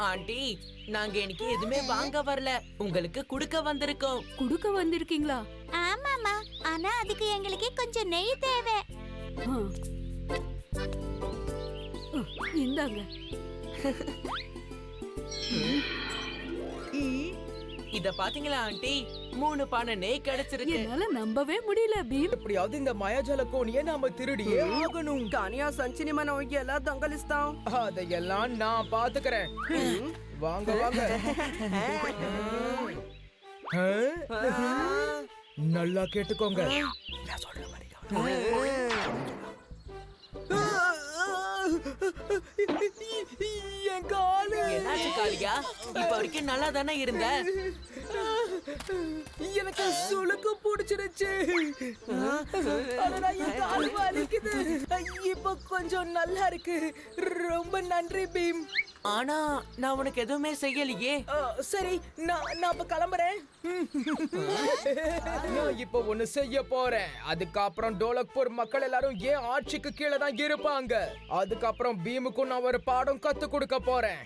Aunty, நாங்க இன்னைக்கு எதுவுமே வாங்க வரல, உங்களுக்கு குடுக்க வந்திருக்கோம். குடுக்க வந்திருக்கீங்களா? ஆமாமா, ஆனா அதுக்கு எங்களுக்கு கொஞ்சம் நெய் தேவை. இந்தாங்க. இத பாத்தீங்களா ஆண்டி, 3 பானை நெய் கிடைச்சிருக்கு. என்னால நம்பவே முடியல பீம். எப்படியாவது இந்த மாயாஜால கோணியை நாம திருடியே ஆகணும். కానీ ఆ సంచిని మనం ఎలా దొంగలిస్తాం? அதையெல்லாம் நான் பாத்துக்கிறேன். வாங்க வாங்க. நல்லா கேட்டுக்கோங்க. நான் சொல்ற மாதிரி என் காலு. என்னாச்சு காளியா? இப்ப வரைக்கும் நல்லா தானே இருந்த. எனக்கு சுளுக்கு பிடிச்சிருச்சு. என் கால் வலிக்குது. இப்ப கொஞ்சம் நல்லா இருக்கு. ரொம்ப நன்றி பீம். ஆனா நான் உனக்கு எதுவுமே செய்யலையே. சரி, நான் இப்ப கிளம்புறேன். நான் இப்ப ஒண்ணு செய்ய போறேன். அதுக்கப்புறம் டோலக்பூர் மக்கள் எல்லாரும் ஏன் ஆட்சிக்கு கீழே தான் இருப்பாங்க. அதுக்கப்புறம் பீமுக்கும் நான் ஒரு பாடம் கத்து கொடுக்க போறேன்.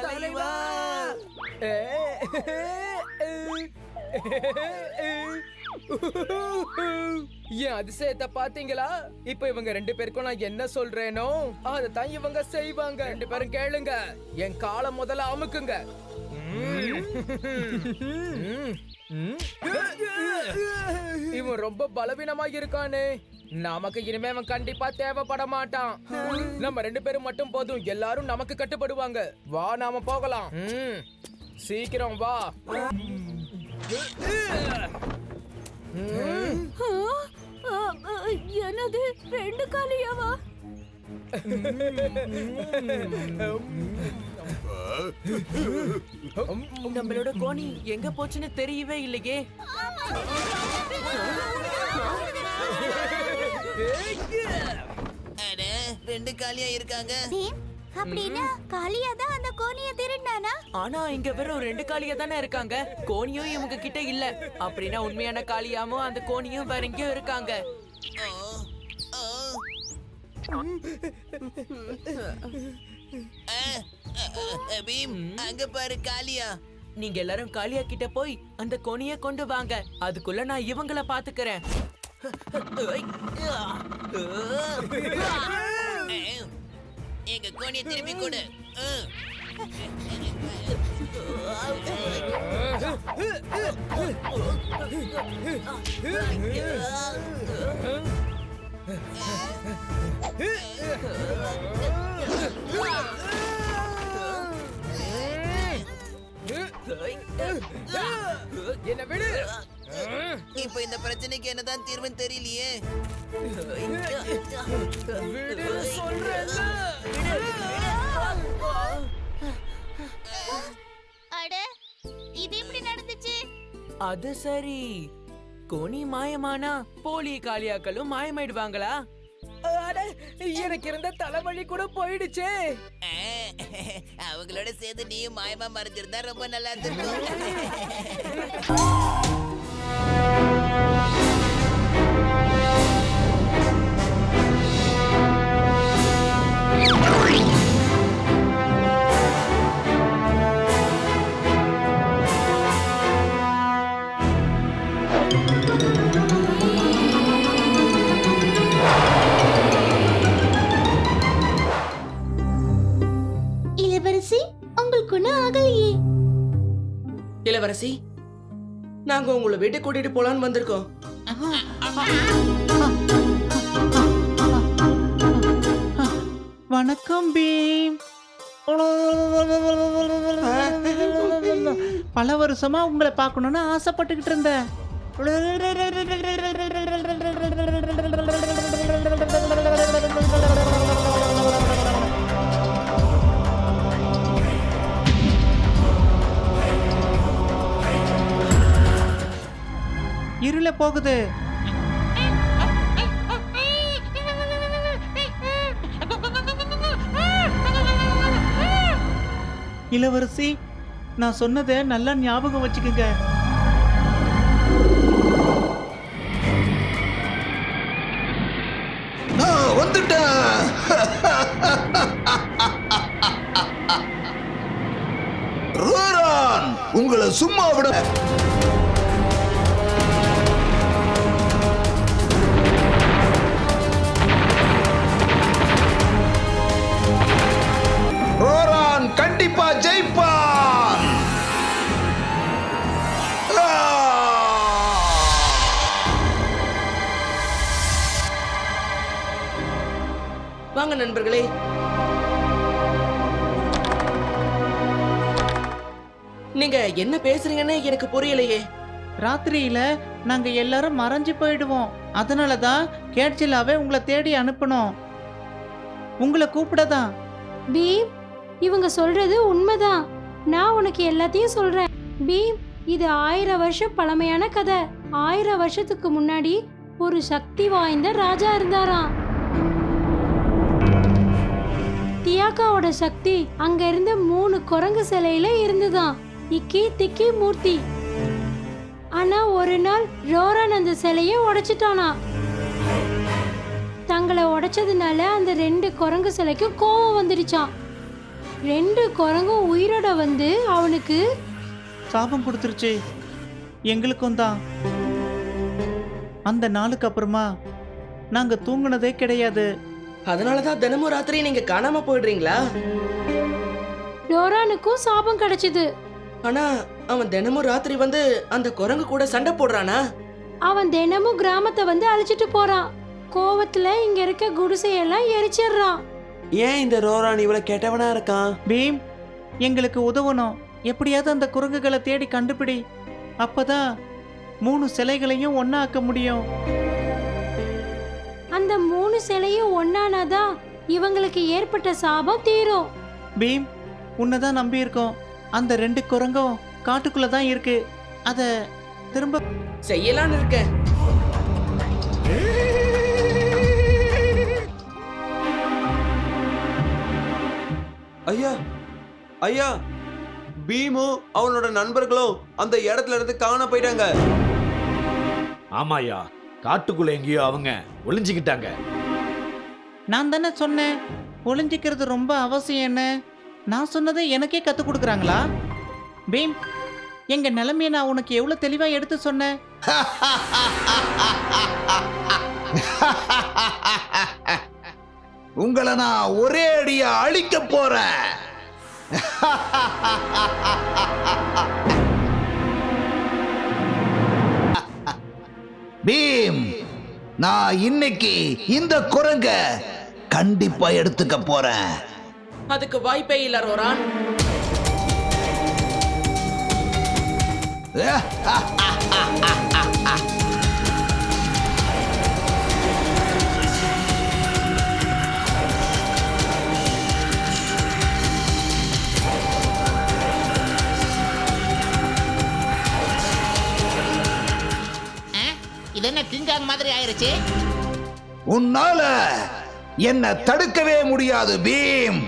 தலைவா! என் அதிசயத்தை பாத்தீங்களா? இப்ப இவங்க 2 பேருக்கும் நான் என்ன சொல்றேனோ அதைத்தான் இவங்க செய்வாங்க. 2 பேரும் கேளுங்க. என் காலை முதல்ல அமுக்குங்க. இவன் ரொம்ப பலவீனமா இருக்கானே. நமக்கு இனிமே அவன் கண்டிப்பா தேவைப்பட மாட்டான். நம்ம 2 பேரும் மட்டும் போதும், எல்லாரும் நமக்கு கட்டுப்படுவாங்க. வா, நாம போகலாம். சீக்கிரம் வா. என்னது 2 காலியாவா? நம்மளோட கோணி எங்க போச்சுன்னு தெரியவே இல்லையே. அட, 2 காலியா இருக்காங்க. அப்படின்னா காளியா தான் அந்த கோணியை திருடினானா? ஆனா இங்க வெறும் 2 காளியா தானே இருக்காங்க. கோணியும் இவங்க கிட்ட இல்ல. அப்படின்னா உண்மையான காளியாமும் அந்த கோணியும் வேற எங்கேயோ இருக்காங்க. பீம், அங்க பாரு காளியா. நீங்க எல்லாரும் காளியா கிட்ட போய் அந்த கோணியை கொண்டு வாங்க. அதுக்குள்ள நான் இவங்கள பாத்துக்கிறேன். எங்க கோணியை திருப்பி கொடு. என்ன விடு. இப்ப இந்த பிரச்சனைக்கு என்னதான் தீர்வுன்னு தெரியலையே. விடு சொல்றேன்ல. அட, இது எப்படி நடந்துச்சு? அது சரி, கோணி மாயமானா போலி காளியாக்களும் மாயமாயிடுவாங்களா? அட, எனக்கு இருந்த தலைவலி கூட போயிடுச்சே. அவங்களோட சேர்ந்து நீயும் மாயமா மறைஞ்சிருந்தா ரொம்ப நல்லா இருந்திருக்கும். இளவரசி, உங்களுக்கு ஒண்ணும் ஆகலையே? இளவரசி, நாங்க உங்களை வீட்டு கூட்டிட்டு போலான்னு வந்திருக்கோம். வணக்கம் பீம். பல வருஷமா உங்களை பார்க்கணும்னு ஆசைப்பட்டுக்கிட்டு இருந்தேன். இருள போகுது. இளவரசி, நான் சொன்னதை நல்லா ஞாபகம் வச்சுக்கோங்க. வந்துட்டேன். ரோரான், உங்களை சும்மா விட ரோரான் கண்டிப்பா ஜெயிப்பான். வாங்க நண்பர்களே, நீங்க என்ன பேசுறீங்கன்னு எனக்கு புரியலையே. ராத்திரியில நாங்க எல்லாரும் மறைஞ்சு போயிடுவோம். அதனால தான் கேட்சிலாவே உங்களை தேடி அனுப்பணும். உங்களை கூப்பிடதான். பீம், இவங்க சொல்றது உண்மைதான். நான் உனக்கு எல்லாத்தையும் சொல்றேன். பீம், இது 1000 வருஷம் பழமையான கதை. 1000 வருஷத்துக்கு முன்னாடி ஒரு சக்தி வாய்ந்த ராஜா இருந்தாராம். தியாக்காவோட சக்தி அங்க இருந்த 3 குரங்கு சிலையில இருந்துதான். இக்கி திக்கி மூர்த்தி. ஆனா ஒரு நாள் ரோரான் அந்த சிலையை உடைச்சிட்டானா. தங்களை உடைச்சதுனால அந்த 2 குரங்கு சிலைக்கு கோபம் வந்துடுச்சான். 2 குரங்கும் உயிரோட வந்து அவனுக்கு சாபம் கொடுத்துருச்சு. எங்களுக்கும் தான். அந்த நாளுக்கு அப்புறமா நாங்க தூங்குனதே கிடையாது. அதனாலதான் தினமும் ராத்திரி நீங்க காணாம போயிடுறீங்களா? ரோரானுக்கும் சாபம் கிடைச்சது. ஆனா அவன் தினமும் ராத்திரி வந்து அந்த குரங்கு கூட சண்டை போடுறானா? அவன் தினமும் கிராமத்தை வந்து அழிச்சிட்டு போறான். கோவத்துல இங்க இருக்க குடிசையெல்லாம் எரிச்சிடுறான். ஏன் இந்த ரோரான் இவ்வளவு கெட்டவனா இருக்கான்? பீம், எங்களுக்கு உதவணும். எப்படியாவது அந்த குரங்குகளை தேடி கண்டுபிடி. அப்பதான் 3 சிலைகளையும் ஒண்ணா ஆக்க முடியும். அந்த 3 சிலையும் ஒன்னானாதான் இவங்களுக்கு ஏற்பட்ட சாபம் தீரும். பீம், உன்னதான் நம்பி இருக்கோம். அந்த 2 குரங்கும் காட்டுக்குள்ள தான் இருக்கு. அத திரும்ப செய்யலான்னு இருக்கேன். ஐயா ஐயா, பீமும் அவனோட நண்பர்களும் அந்த இடத்துல இருந்து காண போயிட்டாங்க. ஆமாயா, காட்டுக்குள்ள எங்கேயோ அவங்க ஒளிஞ்சுக்கிட்டாங்க. நான் தானே சொன்னேன் ஒளிஞ்சிக்கிறது ரொம்ப அவசியம்னு. நான் சொன்னதை எனக்கே கற்றுக் கொடுக்குறாங்களா? பீம், எங்க நிலைமையை நான் உனக்கு எவ்வளவு தெளிவா எடுத்து சொன்னேன். உங்களை நான் ஒரே அடியா அழிக்க போறேன். பீம், நான் இன்னைக்கு இந்த குரங்க கண்டிப்பா எடுத்துக்க போறேன். அதுக்கு வாய்ப்பே இல்ல ரோரான். இது என்ன கிங்காங் மாதிரி ஆயிருச்சு? உன்னால என்ன தடுக்கவே முடியாது பீம்.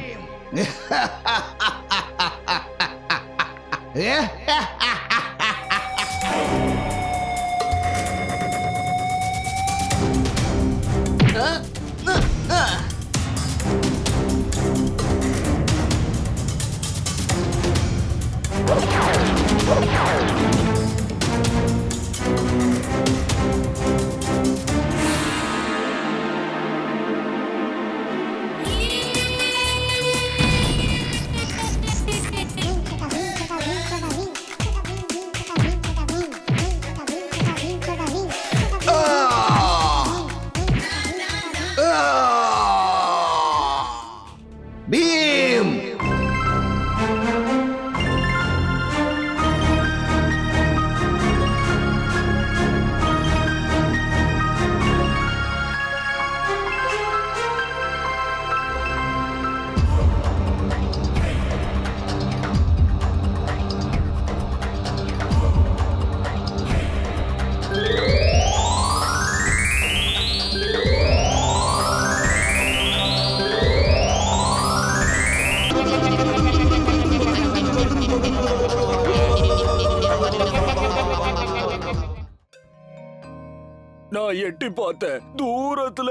நான் எட்டி பார்த்தேன். தூரத்துல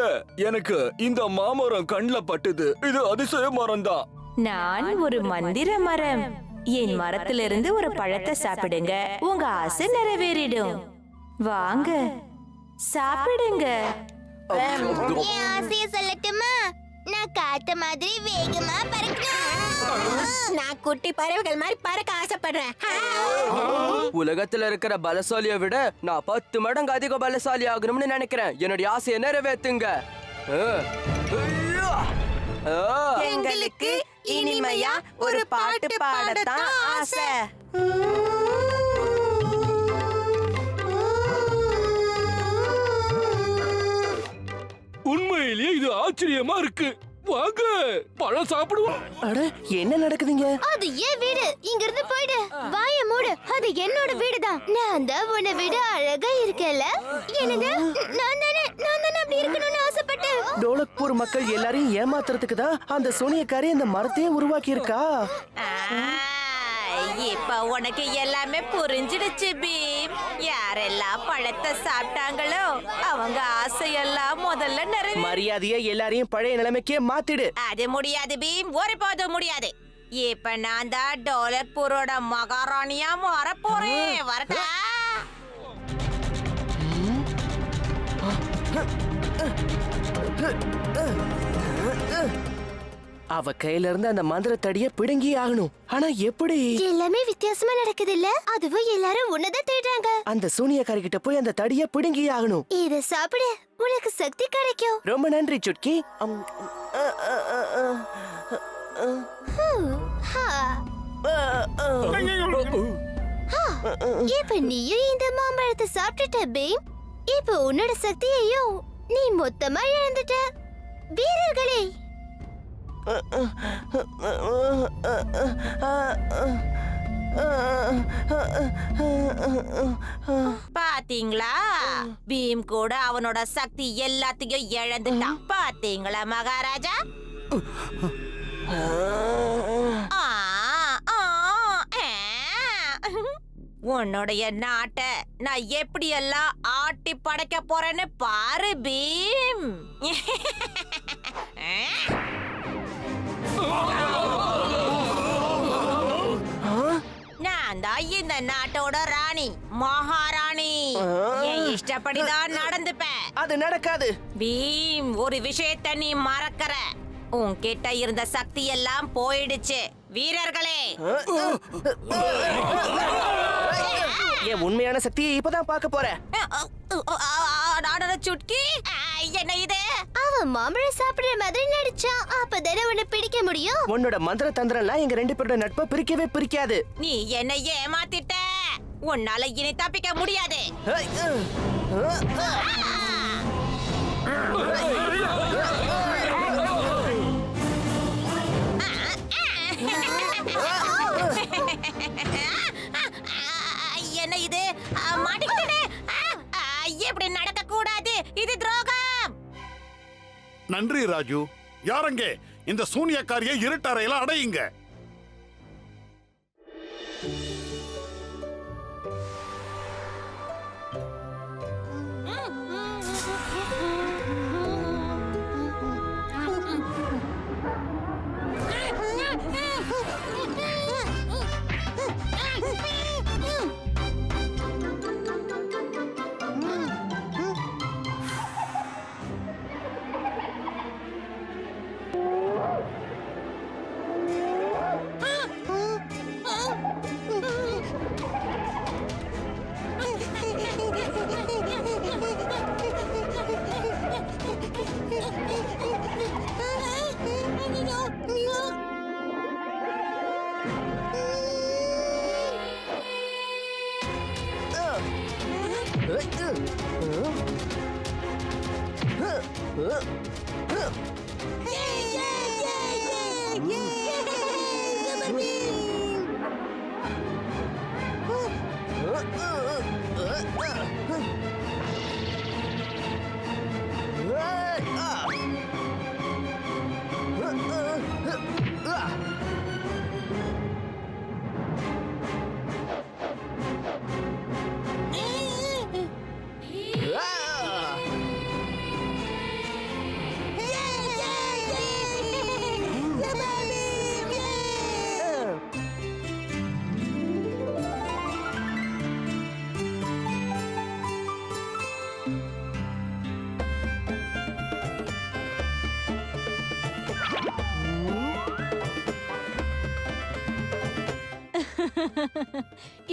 எனக்கு இந்த மாமரம் கண்ணுல பட்டுது. இது அதிசய மரம் தான். நான் ஒரு மந்திர மரம். என் மரத்திலிருந்து ஒரு பழத்தை சாப்பிடுங்க, உங்க ஆசை நிறைவேறிடும். வாங்க சாப்பிடுங்க. என் ஆசைய சொல்லட்டுமா? நான் காத்த மாதிரி வேகமா பறக்கணும். நான் குட்டி பறவைகள் மாதிரி பறக்க ஆசைப்படுறேன். உலகத்துல இருக்கிற பலசாலியை விட நான் 10 மடங்கு அதிக பலசாலி ஆகணும்னு நினைக்கிறேன். என்னுடைய ஆசையை நிறைவேத்துங்க. எங்களுக்கு இனிமையா ஒரு பாட்டு பாடத்தான் ஆசை. உண்மையிலேயே இது ஆச்சரியமா இருக்கு. வாங்க பழம் சாப்பிடுவோம். அட என்ன நடக்குதுங்க? அது ஏன் வீடு. இங்க இருந்து போயிடு. வாய மூடு. அது என்னோட வீடு தான். நான் தான் உன்னை விட அழகா இருக்கேன்ல. என்னது? நான் தானே அப்படி இருக்கணும்னு ஆசைப்பட்டேன். டோலக்பூர் மக்கள் எல்லாரையும் ஏமாத்துறதுக்கு தான் அந்த சோனியக்காரி அந்த மரத்தையே உருவாக்கி இருக்கா. இப்ப உனக்கு எல்லாமே புரிஞ்சிடுச்சு பீம். யாரெல்லாம் பழத்தை சாப்பிட்டாங்களோ அவங்க ஆசையெல்லாம் முதல்ல நிறைவே. மரியாதையை எல்லாரையும் பழைய நிலைமைக்கே மாத்திடு. அது முடியாது பீம், ஒருபோதும் முடியாது. இப்ப நான் தான் டோலக்பூரோட மகாராணியா மாற போறேன். வரட்டா? அவ கையில இருந்து அந்த மந்திரத்தடிய பிடுங்கி ஆகணும். ஆனா எப்படி? எல்லாமே வித்தியாசமா நடக்குது இல்ல? அதுவும் எல்லாரும் உன்னதான் தேடுறாங்க. அந்த சூனியக்காரி கிட்ட போய் அந்த தடிய பிடுங்கி ஆகணும். இத சாப்பிடு, உனக்கு சக்தி கிடைக்கும். ரொம்ப நன்றி சுட்கி. இப்ப நீயும் இந்த மாம்பழத்தை சாப்பிட்டுட்ட பீம். இப்ப உன்னோட சக்தியையும் நீ மொத்தமா இழந்துட்ட. வீரர்களே, பாத்தீங்களா? பீம் கூட அவனோட சக்தி எல்லாத்தையும் இழந்துட்டான். பாத்தீங்களா மகாராஜா? உன்னுடைய நாட்டை நான் எப்படி எல்லாம் ஆட்டி படைக்க போறேன்னு பாரு பீம். நான் தான் இந்த நாட்டோட ராணி, மகாராணி. என் இஷ்டப்படிதான் நடந்துப்பேன். அது நடக்காது பீம். ஒரு விஷயத்தை நீ மறக்கற. உன்கிட்ட இருந்த சக்தி எல்லாம் போயிடுச்சு. வீரர்களே, என் உண்மையான சக்தியை இப்பதான் பார்க்க போறேன். சுட்கி, என்ன இது? அவன் மாம்பழம் சாப்பிடுற மாதிரி நடிச்சான். அப்பதானே உன்னை பிடிக்க முடியும். உன்னோட மந்திர தந்திரம்லாம் எங்க 2 பேரோட நட்பை பிரிக்கவே பிரிக்காது. நீ என்ன ஏமாத்திட்ட. உன்னால இனி தப்பிக்க முடியாது. என்ன இது? மாட்டிக்கிட்டே. இப்படி நடக்க கூடாது. இது துரோகம். நன்றி ராஜு. யாரங்கே இந்த சூனியக்காரியை இருட்டறையில அடையுங்க.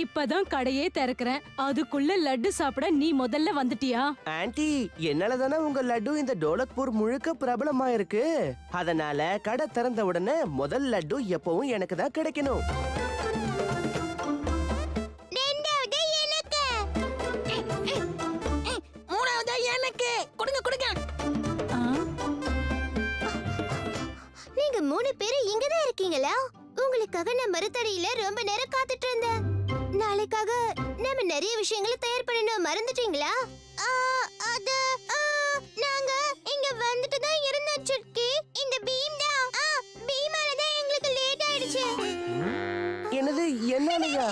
இப்பதான் கடையே திறக்கிறேன், அதுக்குள்ள லட்டு சாப்பிட நீ முதல்ல வந்துட்டியா? ஆன்ட்டி, என்னால தானே உங்க லட்டு இந்த டோலக்பூர் முழுக்க பிரபலமா இருக்கு. அதனால கடை திறந்த உடனே முதல் லட்டு எப்பவும் எனக்கு தான் கிடைக்கணும். மூணாவது எனக்கு கொடுங்க கொடுங்க. நீங்க 3 பேரும் இங்கதான் இருக்கீங்களா? உங்களுக்காக நான் மறுத்தடியில ரொம்ப நேரம் காத்துட்டு இருந்தேன். நாளைக்காக நம்ம நிறைய விஷயங்களை தயார் பண்ணணும், மறந்துட்டீங்களா? அது நாங்க இங்க வந்துட்டு தான் இருந்தோம் சுட்கி. இந்த பீம் தான், பீமால தான் எங்களுக்கு லேட் ஆயிடுச்சு. என்னது, என்னாலயா?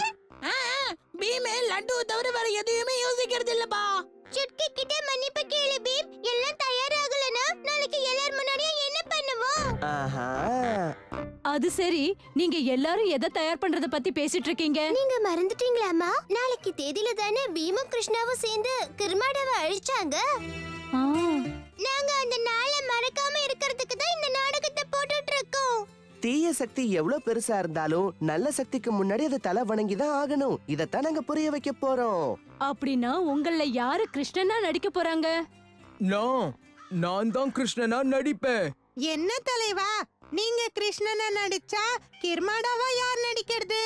பீமே லட்டு தவிர வேற எதையுமே யோசிக்கிறது இல்லப்பா. சுட்கி கிட்ட மன்னிப்பு கேளு பீம். எல்லாம் தயாராகலனா நாளைக்கு எல்லார் முன்னாடியும் என்ன பண்ணுவோம்? ஆஹா, அது சரி, நீங்க எல்லாரும் எதை தயார் பண்றத பத்தி பேசிட்டு இருக்கீங்க? நீங்க மறந்துட்டீங்களாமா? நாளைக்கு தேதியில தானே பீமும் கிருஷ்ணாவும் சேர்ந்து கிர்மாடாவை அழிச்சாங்க. நாங்க அந்த நாளை மறக்காம இருக்கிறதுக்கு தான் இந்த நாடகத்தை போட்டுட்டு இருக்கோம். தீய சக்தி எவ்வளவு பெருசா இருந்தாலும் நல்ல சக்திக்கு முன்னாடி அதை தலை வணங்கிதான் ஆகணும். இதத்தான் நாங்க புரிய வைக்க போறோம். அப்படின்னா உங்கள யாரு கிருஷ்ணனா நடிக்க போறாங்க? நான் தான் கிருஷ்ணனா நடிப்பேன். என்ன தலைவா, நீங்க கிருஷ்ணனா நடிச்சா கிர்மாடாவா யார் நடிக்கிறது?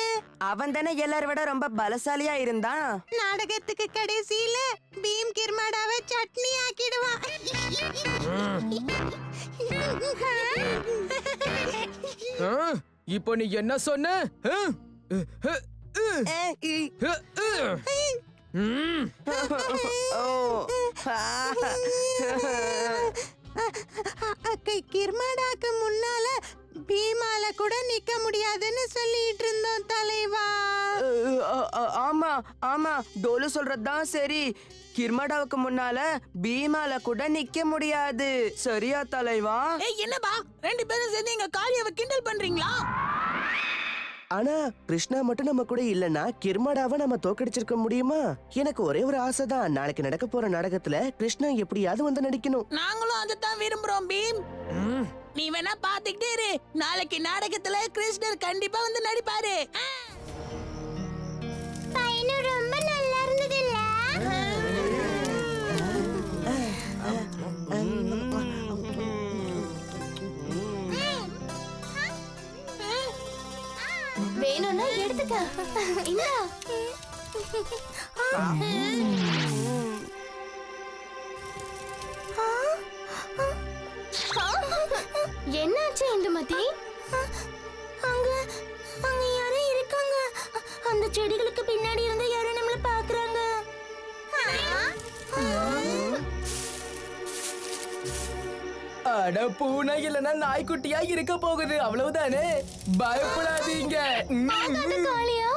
அவன் தானே எல்லார விட ரொம்ப பலசாலியா இருந்தான். நாடகத்துக்கு கடைசியில பீம் கிர்மாடாவை சட்னி ஆக்கிடுவான். இப்போ நீ என்ன சொன்ன? கிர்மாடாக்கு முன்னால பீமால கூட நிக்க முடியாதுன்னு சொல்லிட்டு இருந்தோம் தலைவா. ஆமா ஆமா, டோலு சொல்றதுதான் சரி. கிர்மாடாவுக்கு முன்னால பீமால கூட நிக்க முடியாது. சரியா தலைவா? என்னப்பா, 2 பேரும் சேர்ந்து எங்க காளியாவை கிண்டல் பண்றீங்களா? ஆனா கிருஷ்ணா மட்டும் நம்ம கூட இல்லனா கிர்மாடாவை நம்ம தோக்கடிச்சிருக்க முடியுமா? எனக்கு ஒரே ஒரு ஆசை தான், நாளைக்கு நடக்க போற நாடகத்துல கிருஷ்ணா எப்படியாவது வந்து நடிக்கணும். நாங்களும் அதைத்தான் விரும்புறோம் பீம். நீ வேணா பாத்துக்கிட்டே இரு, நாளைக்கு நாடகத்துல கிருஷ்ணர் கண்டிப்பா வந்து நடிப்பாரு. பையனும் ரொம்ப நல்லா இருந்தது இல்ல? வேணும்னா எடுத்துக்க. இந்தா. என்னாச்சு இந்துமதி? அங்க யாரோ இருக்காங்க. அந்த செடிகளுக்கு பின்னாடி இருந்து யாரோ நம்மள பாக்குறாங்க. அட, பூனை இல்லனா நாய்க்குட்டியா இருக்க போகுது, அவ்வளவுதானே. பயப்படாதீங்க. காளியா?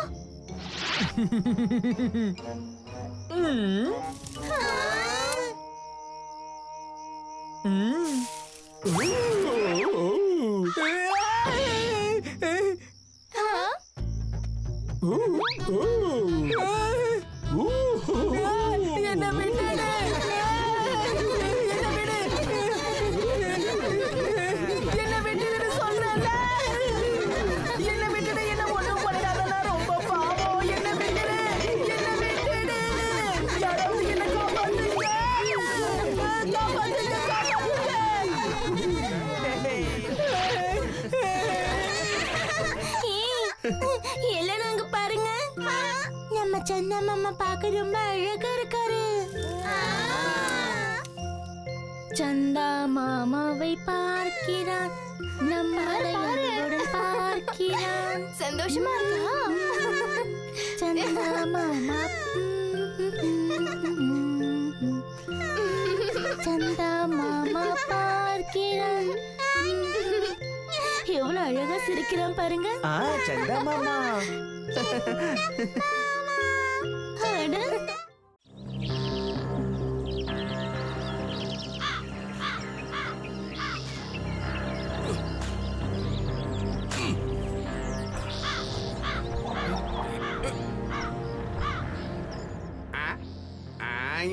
என்ன விட்டுடு. எல்லாம் நாங்க பாருங்க. நம்ம சந்தா மாமா பார்க்க ரொம்ப அழகா இருக்காரு. சந்தா மாமாவை பார்க்கிறான், நம்மளை அன்புடன் பார்க்கிறான். சந்தோஷமா இருக்கா? சந்தா மாமா, சந்தா மாமா பார்க்கிறான். எவ்வளவு அழகா சிரிக்கிறான் பாருங்க. சந்தா மாமா.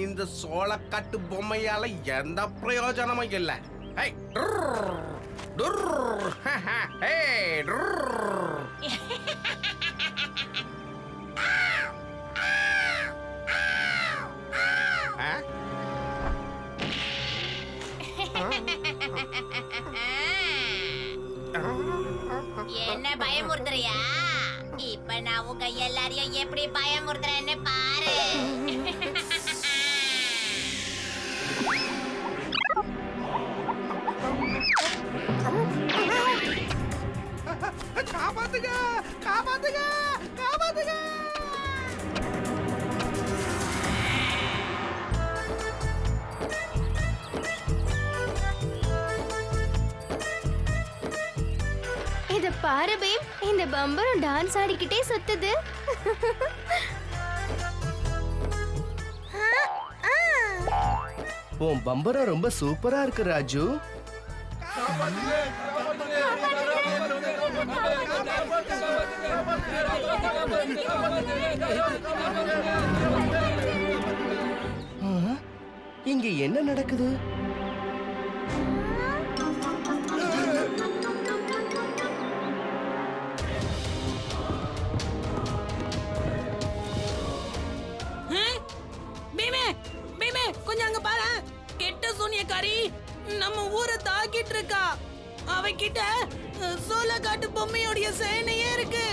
இந்த சோளக்காட்டு பொம்மையால எந்த பிரயோஜனமும் இல்லை. எப்படி பயமுறுத்துறேன்னு பாரு. காப்பாத்துங்க காப்பாத்துங்க காப்பாத்துங்க. இத பாரு பீம், இந்த பம்பரம் டான்ஸ் ஆடிக்கிட்டே சுத்துது. உன் பம்பரம் ரொம்ப சூப்பரா இருக்கு ராஜு. இங்க என்ன நடக்குது? பீமே பீமே கொஞ்சம் அங்க பாரு. கெட்ட சூனியக்காரி நம்ம ஊரை தாக்கிட்டு இருக்கா. அவகிட்ட சோளக்காட்டு பொம்மையோடைய சேனையே இருக்கு.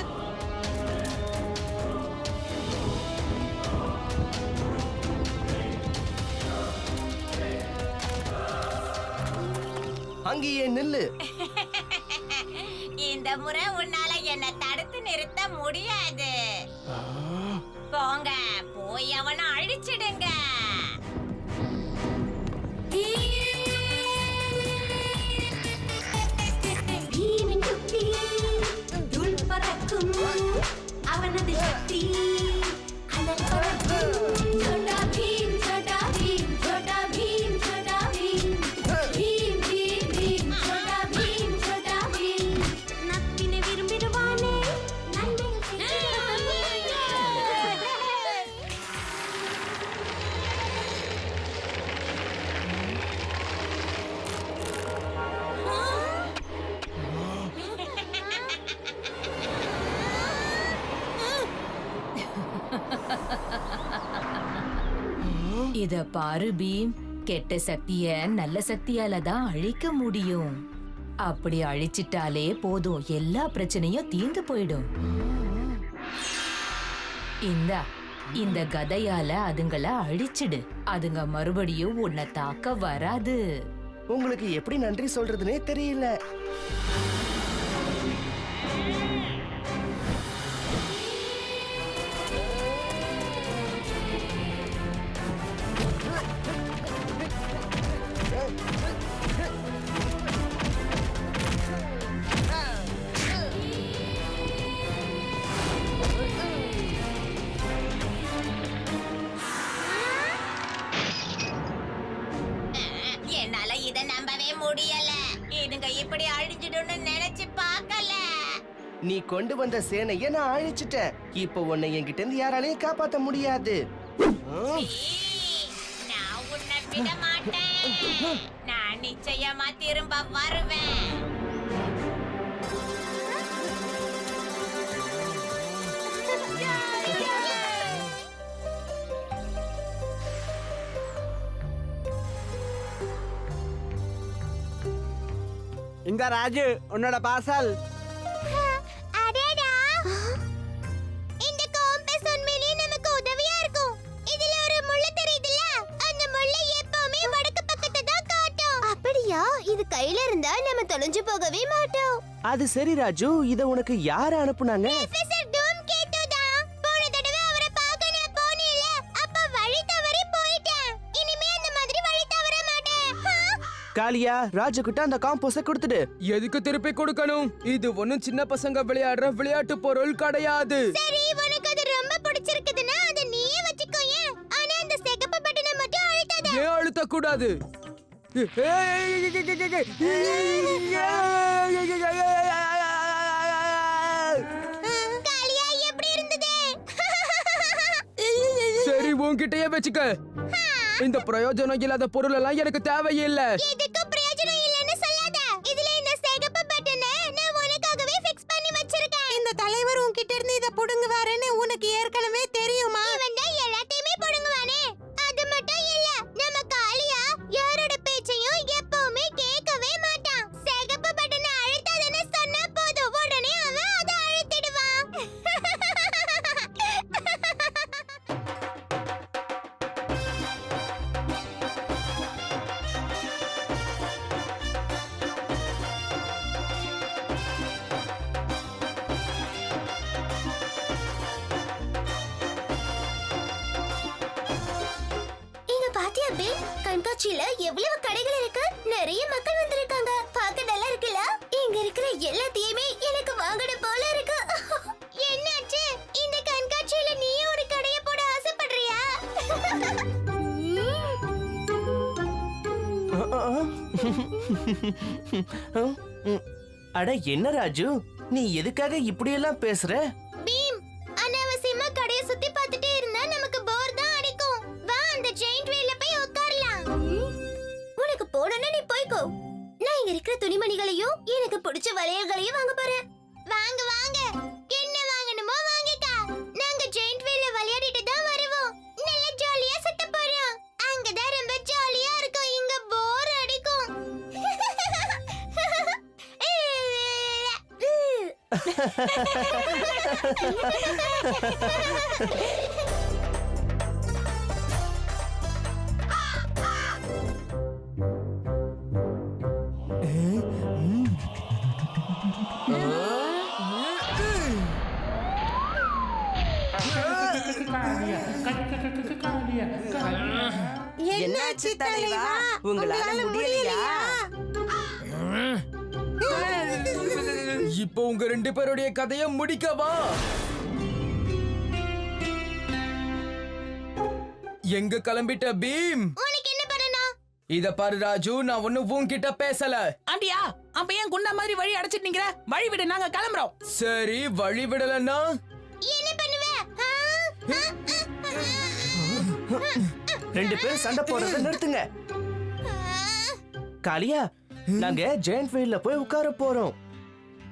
அங்கேயே நில்லு. இந்த முறை உன்னால என்ன தடுத்து நிறுத்த முடியாது. போங்க, போய் அவனை அழிச்சிடுங்க. அவனது சக்தி கடல் பறக்கும். ஜோட்டா பீம் ஜோட்டா பீம் ஜோட்டா பீம் ஜோட்டா பீம் பீம் பீம் பீம் ஜோட்டா பீம் ஜோட்டா பீம். நப்பினை விரும்பிடுவானே இத பாரு பீம், கெட்ட சக்திய நல்ல சக்தியால தான் அழிக்க முடியும். அப்படி அழிச்சிட்டாலே போதும், எல்லா பிரச்சனையும் தீர்ந்து போயிடும். இந்த கதையால அதுங்கள அழிச்சிடு. அதுங்க மறுபடியும் உன்னை தாக்க வராது. உங்களுக்கு எப்படி நன்றி சொல்றதுனே தெரியல. என்னால இத நம்பவே முடியல. இதுங்க இப்படி அழிஞ்சிடும்னு நினைச்சு பார்க்கல. நீ கொண்டு வந்த சேனைய நான் அழிச்சிட்டேன். இப்போ உன்னை என்கிட்ட இருந்து யாராலையும் காப்பாத்த முடியாது. நான் உன்னை விட மாட்டேன். நான் நிச்சயமா திரும்ப வருவேன். இந்த ராஜு உன்னோட பார்சல். அடடா, இந்த காம்பஸ் உண்மையிலேயே நமக்கு உதவியா இருக்கும். இதுல ஒரு முள்ளு தெரியுதுல, அந்த முள்ளு எப்பவுமே வடக்கு பக்கத்தை தான் காட்டும். அப்படியா? இது கையில இருந்தா நம்ம தொலைஞ்சு போகவே மாட்டோம். அது சரி ராஜு, இத உனக்கு யார் அனுப்புனாங்க? ப்ரொஃபசர் டூம் கேட்டோ தான். போன தடவை அவரை பார்க்க நான் போனேன்ல, அப்ப வழி தவறி போயிட்டேன். இனிமே அந்த மாதிரி வழி தவற மாட்டேன். காளியா, ராஜு கிட்ட அந்த காம்போஸ கொடுத்துடு. எதுக்கு திருப்பி கொடுக்கணும்? இது ஒண்ணும் சின்ன பசங்க விளையாடுற விளையாட்டு பொருள் கிடையாது. சரி, உனக்கு அது ரொம்ப பிடிச்சிருக்குதுன்னா அதை நீயே வச்சுக்கோயேன். ஆனா அந்த சிகப்பு பட்டனை மட்டும் அழுத்தாத. ஏன் அழுத்த கூடாது? காளியா, எப்படி இருந்தது? சரி, உன்கிட்டயே வச்சுக்க. இந்த பிரயோஜனம் இல்லாத பொருள் எல்லாம் எனக்கு தேவையில்லை. எதுக்கு பிரயோஜனம் இல்லைன்னு சொல்லாத. இதுல இந்த சிகப்பு பட்டனை நான் உனக்காகவே ஃபிக்ஸ் பண்ணி வச்சிருக்கேன். இந்த தலைவர் உன்கிட்ட இருந்து இத புடுங்குவாருன்னு உனக்கு ஏற்கனவே தெரியுமா? இவன் தான் எல்லாத்தையுமே புடுங்குவானே. அது மட்டும் இல்ல, நம்ம காளியா யாரோட பேச்சையும் எப்பவுமே கேட்கவே மாட்டான். சிகப்பு பட்டனை அழுத்தாதன்னு சொன்னா போதும், உடனே அவன் அதை அழுத்திடுவான். கண்காட்சியில எவ்வளவு கடைகள் இருக்கு, நிறைய மக்கள் வந்திருக்காங்க. பார்க்க நல்லா இருக்குல்ல? இங்க இருக்கிற எல்லாத்தையுமே எனக்கு வாங்கணும் போல இருக்கு. என்னாச்சு? இந்த கண்காட்சியில நீயும் ஒரு கடைய போட ஆசைப்படுறியா? அட என்ன ராஜு, நீ எதுக்காக இப்படி எல்லாம் பேசுற? பீம், அனாவசியமா கடைய சுத்தி பார்த்துட்டே இருந்தா நமக்கு போர் தான் அடிக்கும். வா அந்த ஜெயிண்ட் வீல்ல போய் உட்காரலாம். உனக்கு போடணும்னா நீ போய்க்கோ. நான் இங்க இருக்கிற துணிமணிகளையும் எனக்கு பிடிச்ச வளையல்களையும் வாங்க போறேன். வாங்க வாங்க, என்ன வாங்கணுமோ வாங்கிக்கா. நாங்க ஜெயிண்ட் வீல்ல விளையாடிட்டு தான் வருவோம். நல்ல ஜாலியா சுத்த போறோம். அங்கதான் ரொம்ப ஜாலியா இருக்கும். இங்க போர் அடிக்கும். என்னாச்சு தலைவா? உங்களால முடியலையா? இப்போ உங்க 2 பேருடைய கதையை முடிக்கவா? எங்க கிளம்பிட்ட பீம்? உனக்கு என்ன பண்ணணும்? இத பாரு ராஜு, நான் ஒண்ணும் உன்கிட்ட பேசல. ஆண்டியா, அப்ப ஏன் குண்டா மாதிரி வழி அடைச்சிட்டு நிக்கிற? வழி விடு, நாங்க கிளம்புறோம். சரி, வழி விடலன்னா என்ன பண்ணுவ? 2 பேரும் சண்டை போடுறத நிறுத்துங்க. காளியா, நாங்க ஜெயண்ட் வீல்ல போய் உட்கார போறோம்.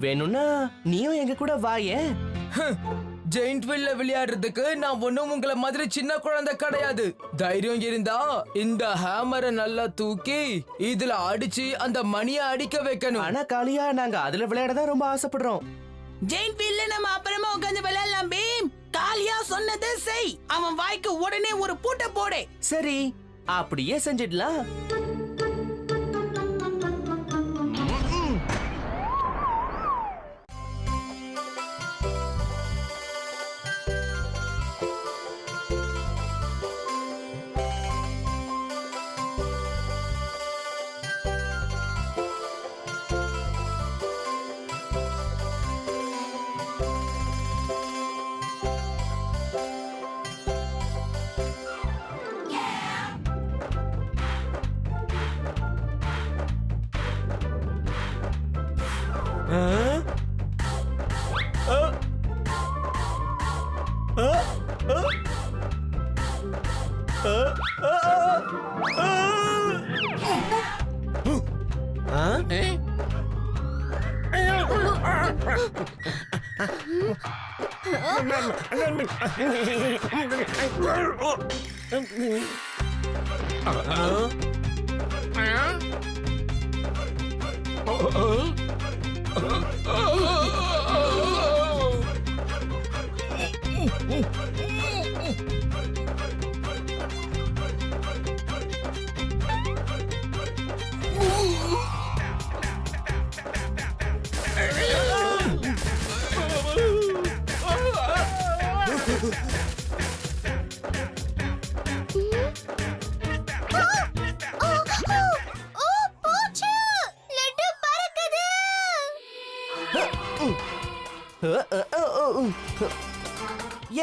வேணும்னா நீயும் எங்க கூட வாயே. ஜெயிண்ட் வீல்ல விளையாடுறதுக்கு நான் ஒண்ணும் உங்களை மாதிரி சின்ன குழந்தை கிடையாது. தைரியம் இருந்தா இந்த ஹேமரை நல்லா தூக்கி இதுல அடிச்சு அந்த மணியை அடிக்க வைக்கணும். ஆனா காளியா, நாங்க அதுல விளையாட தான் ரொம்ப ஆசைப்படுறோம். ஜெயிண்ட் வீல்ல நம்ம அப்புறமா உட்கார்ந்து விளையாடலாம் பீம். காலியா சொன்னதை செய். அவன் வாய்க்கு உடனே ஒரு பூட்டை போடு. சரி, அப்படியே செஞ்சிடலாம்.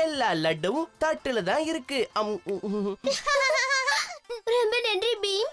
எல்லா லட்டும் தட்டுல தான் இருக்கு. ரொம்ப நன்றி பீம்.